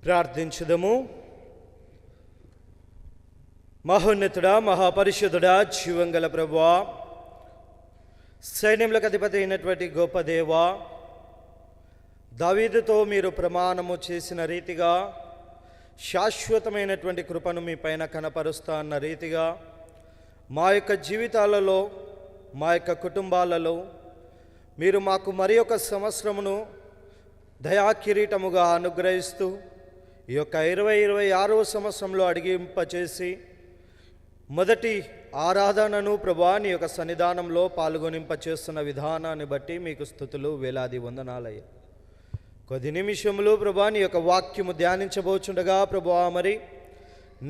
ప్రార్థించుదము. మహోన్నతుడా, మహాపరిశుద్ధుడా, జీవంగల ప్రభువా, సైన్యములకు అధిపతి అయినటువంటి గొప్ప దేవా, దావీదుతో మీరు ప్రమాణము చేసిన రీతిగా శాశ్వతమైనటువంటి కృపను మీ పైన కనపరుస్తా అన్న రీతిగా మా యొక్క జీవితాలలో, మా యొక్క కుటుంబాలలో మీరు మాకు మరి ఒక సంవత్సరమును దయాకిరీటముగా అనుగ్రహిస్తూ ఈ యొక్క 2026వ సంవత్సరంలో అడిగింపచేసి మొదటి ఆరాధనను ప్రభువా నీ యొక్క సన్నిధానంలో పాల్గొనింపచేస్తున్న విధానాన్ని బట్టి మీకు స్తుతులు, వేలాది వందనాలయ్య. కొద్ది నిమిషములు ప్రభువా నీ యొక్క వాక్యము ధ్యానించబోచుండగా ప్రభువా మరి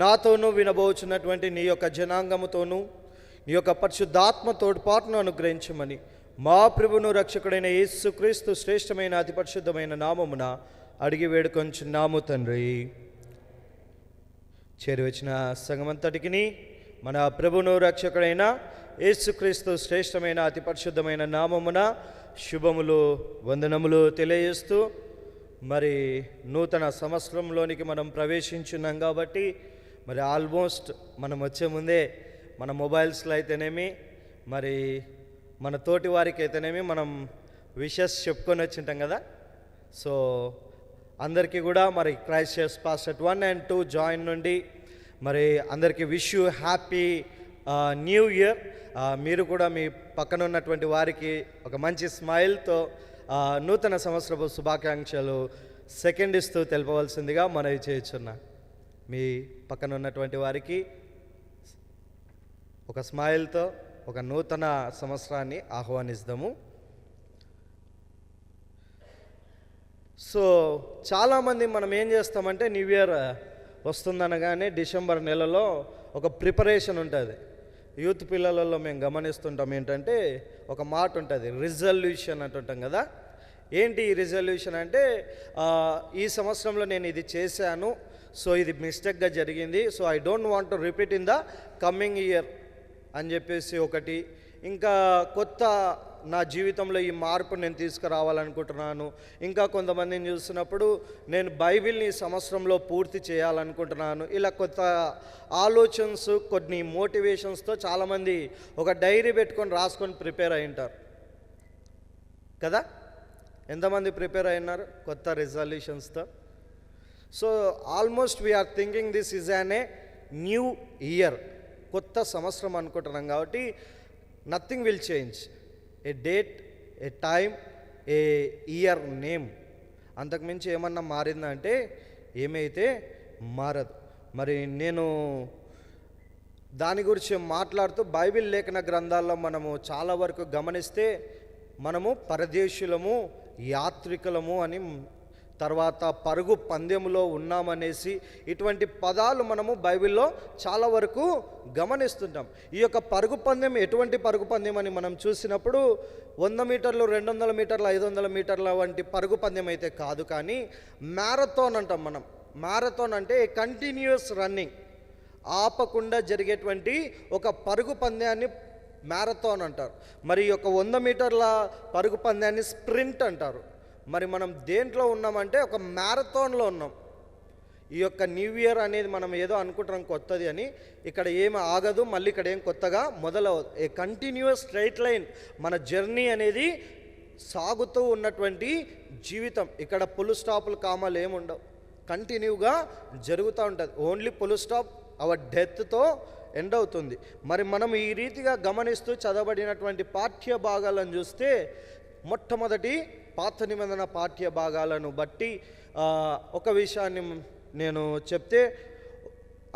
నాతోనూ వినబోచున్నటువంటి నీ యొక్క జనాంగముతోనూ నీ యొక్క పరిశుద్ధాత్మ తోడ్పాటును అనుగ్రహించమని మా ప్రభువును రక్షకుడైన యేసుక్రీస్తు శ్రేష్టమైన అతి పరిశుద్ధమైన నామమున అడిగి వేడుకొంచున్నాము తండ్రి. చేరివచ్చిన సంఘమంతటికి మన ప్రభువును రక్షకుడైన యేసుక్రీస్తు శ్రేష్టమైన అతి పరిశుద్ధమైన నామమున శుభములు, వందనములు తెలియజేస్తూ మరి నూతన సంవత్సరంలోనికి మనం ప్రవేశించున్నాం కాబట్టి మరి ఆల్మోస్ట్ మనం వచ్చే ముందే మన మొబైల్స్లో అయితేనేమి మరి మన తోటి వారికి అయితేనేమి మనం విషెస్ చెప్పుకొని వచ్చింటాం కదా. సో అందరికీ కూడా మరి Christ church pastor 1 and 2 join నుండి మరి అందరికీ wish you happy new year. మీరు కూడా మీ పక్కన ఉన్నటువంటి వారికి ఒక మంచి స్మైల్తో నూతన సంవత్సరపు శుభాకాంక్షలు సెకండ్ ఇస్తూ తెలపవలసిందిగా మనవి చేయుచున్నా. మీ పక్కన ఉన్నటువంటి వారికి ఒక స్మైల్తో ఒక నూతన సంవత్సరాన్ని ఆహ్వానిస్తాము. సో చాలామంది మనం ఏం చేస్తామంటే న్యూ ఇయర్ వస్తుందనగానే డిసెంబర్ నెలలో ఒక ప్రిపరేషన్ ఉంటుంది. యూత్ పిల్లలలో మేము గమనిస్తుంటాం ఏంటంటే ఒక మాట ఉంటుంది, రిజల్యూషన్ అంటుంటాం కదా. ఏంటి ఈ రిజల్యూషన్ అంటే ఈ సంవత్సరంలో నేను ఇది చేశాను, సో ఇది మిస్టేక్గా జరిగింది, so I don't want to repeat in the coming year అని చెప్పేసి ఒకటి. ఇంకా కొత్త నా జీవితంలో ఈ మార్పు నేను తీసుకురావాలనుకుంటున్నాను. ఇంకా కొంతమందిని చూసినప్పుడు నేను బైబిల్ని ఈ సంవత్సరంలో పూర్తి చేయాలనుకుంటున్నాను. ఇలా కొత్త ఆలోచనస్, కొన్ని మోటివేషన్స్తో చాలామంది ఒక డైరీ పెట్టుకొని రాసుకొని ప్రిపేర్ అయి ఉంటారు కదా. ఎంతమంది ప్రిపేర్ అయినారు కొత్త రిజల్యూషన్స్తో? So almost we are thinking this is a new year, కొత్త సంవత్సరం అనుకుంటున్నాం కాబట్టి nothing will change. A date, a time, a year name, అంతకుమించి ఏమన్నా మారిందంటే ఏమైతే మారదు. మరి నేను దాని గురించి మాట్లాడుతూ బైబిల్ లేఖన గ్రంథాల్లో మనము చాలా వరకు గమనిస్తే మనము పరదేశులము, యాత్రికులము అని, తర్వాత పరుగు పందెములో ఉన్నామనేసి ఇటువంటి పదాలు మనము బైబిల్లో చాలా వరకు గమనిస్తుంటాం. ఈ యొక్క పరుగు పందెం ఎటువంటి పరుగు పందెం అని మనం చూసినప్పుడు 100 మీటర్లు, 200 మీటర్లు, 500 మీటర్ల వంటి పరుగు పందెం అయితే కాదు, కానీ మ్యారథాన్ అంటాం మనం. మ్యారథాన్ అంటే కంటిన్యూస్ రన్నింగ్, ఆపకుండా జరిగేటువంటి ఒక పరుగు పందెాన్ని మ్యారథాన్ అంటారు. మరి ఈ యొక్క 100 మీటర్ల పరుగు పందెాన్ని స్ప్రింట్ అంటారు. మరి మనం దేంట్లో ఉన్నామంటే ఒక మ్యారథాన్లో ఉన్నాం. ఈ యొక్క న్యూ ఇయర్ అనేది మనం ఏదో అనుకుంటున్నాం కొత్తది అని, ఇక్కడ ఏమి ఆగదు, మళ్ళీ ఇక్కడ ఏం కొత్తగా మొదలవదు. ఏ కంటిన్యూస్ స్ట్రైట్ లైన్ మన జర్నీ అనేది సాగుతూ ఉన్నటువంటి జీవితం. ఇక్కడ పుల్ స్టాపులు, కామాలు ఏమి ఉండవు, కంటిన్యూగా జరుగుతూ ఉంటుంది. ఓన్లీ పుల్ స్టాప్ అవర్ డెత్తో ఎండ్ అవుతుంది. మరి మనం ఈ రీతిగా గమనిస్తూ చదవబడినటువంటి పాఠ్య భాగాలను చూస్తే మొట్టమొదటి పాత నిబంధన పాఠ్య భాగాలను బట్టి ఒక విషయాన్ని నేను చెప్తే,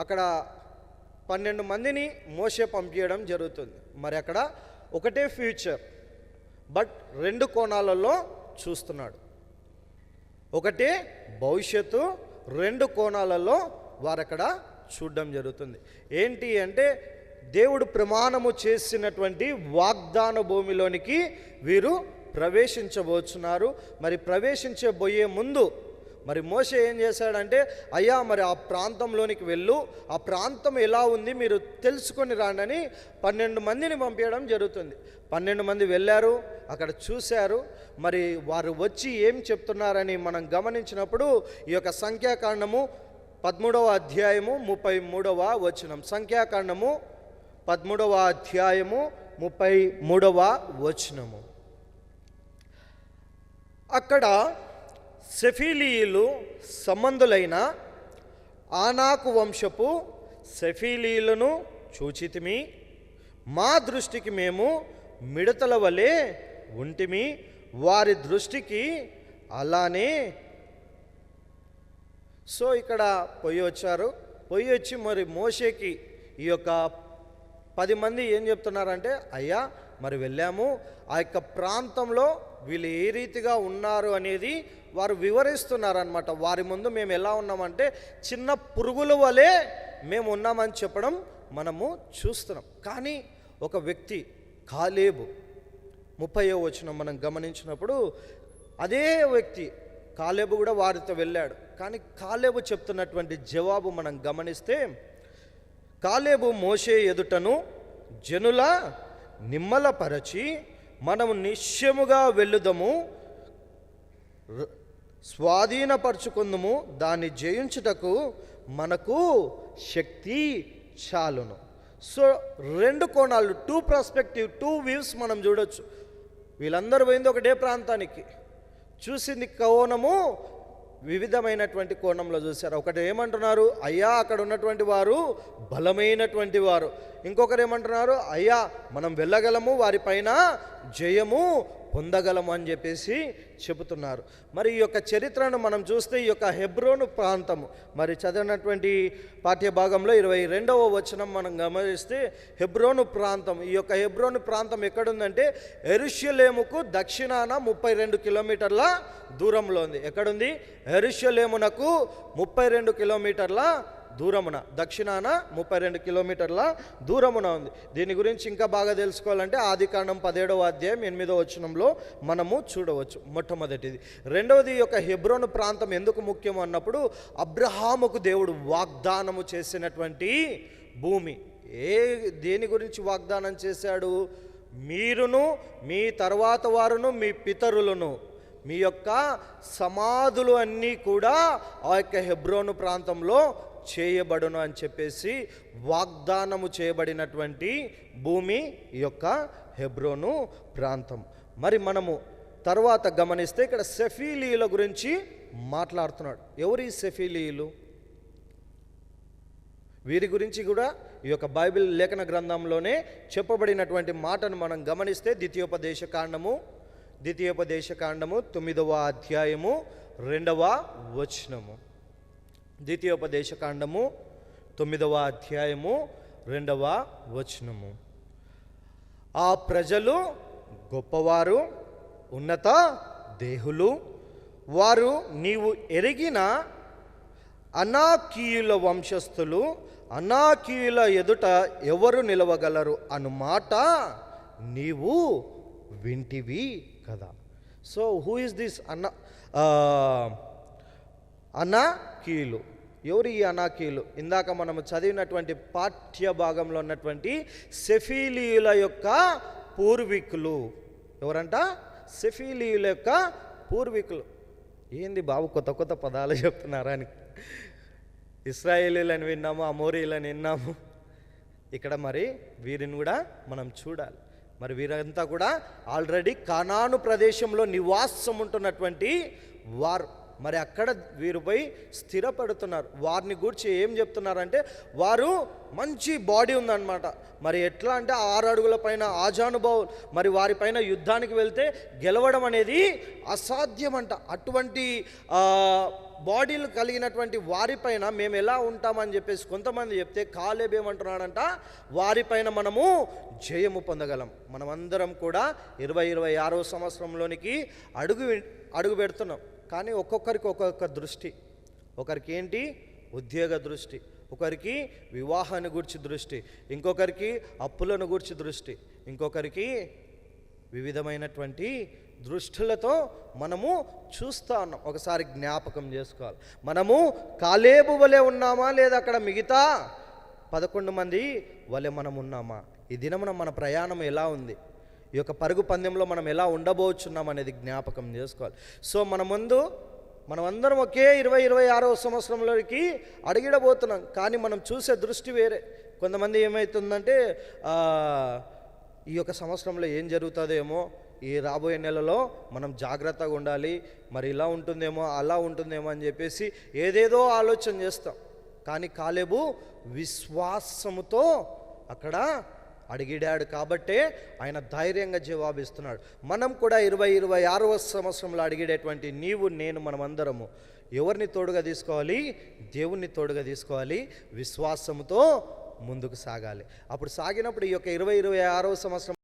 అక్కడ 12 మందిని మోషే పంపించడం జరుగుతుంది. మరి అక్కడ ఒకటే ఫ్యూచర్, బట్ 2 కోణాలలో చూస్తున్నాడు. ఒకటే భవిష్యత్తు, 2 కోణాలలో వారు అక్కడ చూడడం జరుగుతుంది. ఏంటి అంటే దేవుడు ప్రమాణము చేసినటువంటి వాగ్దాన భూమిలోనికి వీరు ప్రవేశించబోతున్నారు. మరి ప్రవేశించబోయే ముందు మరి మోషే ఏం చేశాడంటే, అయ్యా మరి ఆ ప్రాంతంలోనికి వెళ్ళు, ఆ ప్రాంతం ఎలా ఉంది మీరు తెలుసుకొని రాండి అని 12 మందిని పంపించడం జరుగుతుంది. 12 మంది వెళ్ళారు. అక్కడ చూశారు. మరి వారు వచ్చి ఏం చెప్తున్నారని మనం గమనించినప్పుడు ఈ యొక్క సంఖ్యాకాండము 13వ అధ్యాయము 33వ వచనం. సంఖ్యాకాండము 13వ అధ్యాయము 33వ వచనము. అక్కడ సెఫీలీయులు సంబంధులైన ఆనాకు వంశపు సెఫీలీయులను చూచితిమి, మా దృష్టికి మేము మిడతల వలె ఉంటిమి, వారి దృష్టికి అలానే. సో ఇక్కడ పొయ్యి వచ్చారు. పొయ్యి వచ్చి మరి మోషేకి ఈ యొక్క 10 మంది ఏం చెప్తున్నారంటే, అయ్యా మరి వెళ్ళాము, ఆ యొక్క ప్రాంతంలో వీళ్ళు ఏ రీతిగా ఉన్నారు అనేది వారు వివరిస్తున్నారనమాట. వారి ముందు మేము ఎలా ఉన్నామంటే చిన్న పురుగుల వలె మేము ఉన్నామని చెప్పడం మనము చూస్తున్నాం. కానీ ఒక వ్యక్తి కాలేబు 30వ వచనం మనం గమనించినప్పుడు అదే వ్యక్తి కాలేబు కూడా వారితో వెళ్ళాడు. కానీ కాలేబు చెప్తున్నటువంటి జవాబు మనం గమనిస్తే, కాలేబు మోషే ఎదుటను జనుల నిమ్మలపరచి మనము నిశ్చయముగా వెళ్ళుదము, స్వాధీనపరచుకుందుము, దాన్ని జయించుటకు మనకు శక్తి చాలును. సో 2 కోణాలు, 2 పర్స్పెక్టివ్, 2 వ్యూస్ మనం చూడొచ్చు. వీళ్ళందరూ పోయింది ఒకటే ప్రాంతానికి, చూసింది కోణము వివిధమైనటువంటి కోణంలో చూశారు. ఒకటి ఏమంటున్నారు, అయ్యా అక్కడ ఉన్నటువంటి వారు బలమైనటువంటి వారు. ఇంకొకరు ఏమంటున్నారు, అయ్యా మనం వెళ్ళగలము, వారిపైన జయము పొందగలము అని చెప్పేసి చెబుతున్నారు. మరి ఈ యొక్క చరిత్రను మనం చూస్తే ఈ యొక్క హెబ్రోను ప్రాంతము మరి చదివినటువంటి పాఠ్య భాగంలో 22వ వచనం మనం గమనిస్తే హెబ్రోను ప్రాంతం, ఈ యొక్క హెబ్రోను ప్రాంతం ఎక్కడుందంటే యెరూషలేముకు దక్షిణాన 32 కిలోమీటర్ల దూరంలో ఉంది. ఎక్కడుంది? యెరూషలేమునకు 32 కిలోమీటర్ల దూరమున, దక్షిణాన 32 కిలోమీటర్ల దూరమున ఉంది. దీని గురించి ఇంకా బాగా తెలుసుకోవాలంటే ఆదికాండం 17వ అధ్యాయం 8వ వచనంలో మనము చూడవచ్చు. మొట్టమొదటిది. రెండవది, యొక్క హెబ్రోను ప్రాంతం ఎందుకు ముఖ్యం అన్నప్పుడు అబ్రహాముకు దేవుడు వాగ్దానము చేసినటువంటి భూమి. దేని గురించి వాగ్దానం చేశాడు? మీరును మీ తర్వాత వారును మీ పితరులను మీ యొక్క సమాధులు అన్నీ కూడా ఆ యొక్క హెబ్రోను ప్రాంతంలో చేయబడును అని చెప్పేసి వాగ్దానము చేయబడినటువంటి భూమి ఈ యొక్క హెబ్రోను ప్రాంతం. మరి మనము తర్వాత గమనిస్తే ఇక్కడ సెఫీలీయుల గురించి మాట్లాడుతున్నాడు. ఎవరు ఈ సెఫీలీయులు? వీరి గురించి కూడా ఈ యొక్క బైబిల్ లేఖన గ్రంథంలోనే చెప్పబడినటువంటి మాటను మనం గమనిస్తే ద్వితీయోపదేశ కాండము 9వ అధ్యాయము 2వ వచనము. ద్వితీయోపదేశ కాండము 9వ అధ్యాయము 2వ వచనము. ఆ ప్రజలు గొప్పవారు, ఉన్నత దేహులు, వారు నీవు ఎరిగిన అనాకీయుల వంశస్థులు, అనాకీయుల ఎదుట ఎవరు నిలవగలరు అను మాట నీవు వింటివి కదా. సో హూ ఇస్ దిస్ అనాకీయులు? ఎవరు ఈ అనాకీయులు? ఇందాక మనము చదివినటువంటి పాఠ్య భాగంలో ఉన్నటువంటి సెఫీలీయుల యొక్క పూర్వీకులు. ఎవరంట? సెఫీలీయుల యొక్క పూర్వీకులు. ఏంది బాబు కొత్త కొత్త పదాలు చెప్తున్నారా అని. ఇశ్రాయేలీలను విన్నాము, అమోరీలను విన్నాము. ఇక్కడ మరి వీరిని కూడా మనం చూడాలి. మరి వీరంతా కూడా ఆల్రెడీ కానాను ప్రదేశంలో నివాసం ఉంటున్నటువంటి వారు. మరి అక్కడ వీరిపై స్థిరపడుతున్నారు. వారిని గురించి ఏం చెప్తున్నారంటే వారు మంచి బాడీ ఉందన్నమాట. మరి ఎట్లా అంటే 6 అడుగుల పైన ఆజానుభావులు. మరి వారిపైన యుద్ధానికి వెళ్తే గెలవడం అనేది అసాధ్యమంట. అటువంటి బాడీలు కలిగినటువంటి వారిపైన మేము ఎలా ఉంటామని చెప్పేసి కొంతమంది చెప్తే, కాలేబు ఏమంటున్నాడంట, వారిపైన మనము జయము పొందగలం. మనమందరం కూడా 26వ సంవత్సరంలోనికి అడుగు పెడుతున్నాం. కానీ ఒక్కొక్కరికి ఒక్కొక్క దృష్టి. ఒకరికి ఏంటి? ఉద్యోగ దృష్టి, ఒకరికి వివాహాన్ని గురించి దృష్టి, ఇంకొకరికి అప్పులను గురించి దృష్టి, ఇంకొకరికి వివిధమైనటువంటి దృష్టిలతో మనము చూస్తూ ఉన్నాం. ఒకసారి జ్ఞాపకం చేసుకోవాలి. మనము కాలేబు వలె ఉన్నామా లేదా అక్కడ మిగతా 11 మంది వలె మనం ఉన్నామా? ఈ దినమున మన ప్రయాణం ఎలా ఉంది? ఈ యొక్క పరుగు పందెంలో మనం ఎలా ఉండబోచున్నాం అనేది జ్ఞాపకం చేసుకోవాలి. సో మనమందరం ఒకే 26వ సంవత్సరంలోకి అడిగిడబోతున్నాం. కానీ మనం చూసే దృష్టి వేరే. కొంతమంది ఏమవుతుందంటే ఈ యొక్క సంవత్సరంలో ఏం జరుగుతుందేమో, ఈ రాబోయే నెలలో మనం జాగ్రత్తగా ఉండాలి, మరి ఇలా ఉంటుందేమో అలా ఉంటుందేమో అని చెప్పేసి ఏదేదో ఆలోచన చేస్తాం. కానీ కాలేబు విశ్వాసముతో అక్కడ అడిగిడాడు కాబట్టే ఆయన ధైర్యంగా జవాబిస్తున్నాడు. మనం కూడా 26వ సంవత్సరంలో అడిగేటటువంటి నీవు నేను మనమందరము ఎవరిని తోడుగా తీసుకోవాలి? దేవుణ్ణి తోడుగా తీసుకోవాలి. విశ్వాసముతో ముందుకు సాగాలి. అప్పుడు సాగినప్పుడు ఈ యొక్క 26వ సంవత్సరం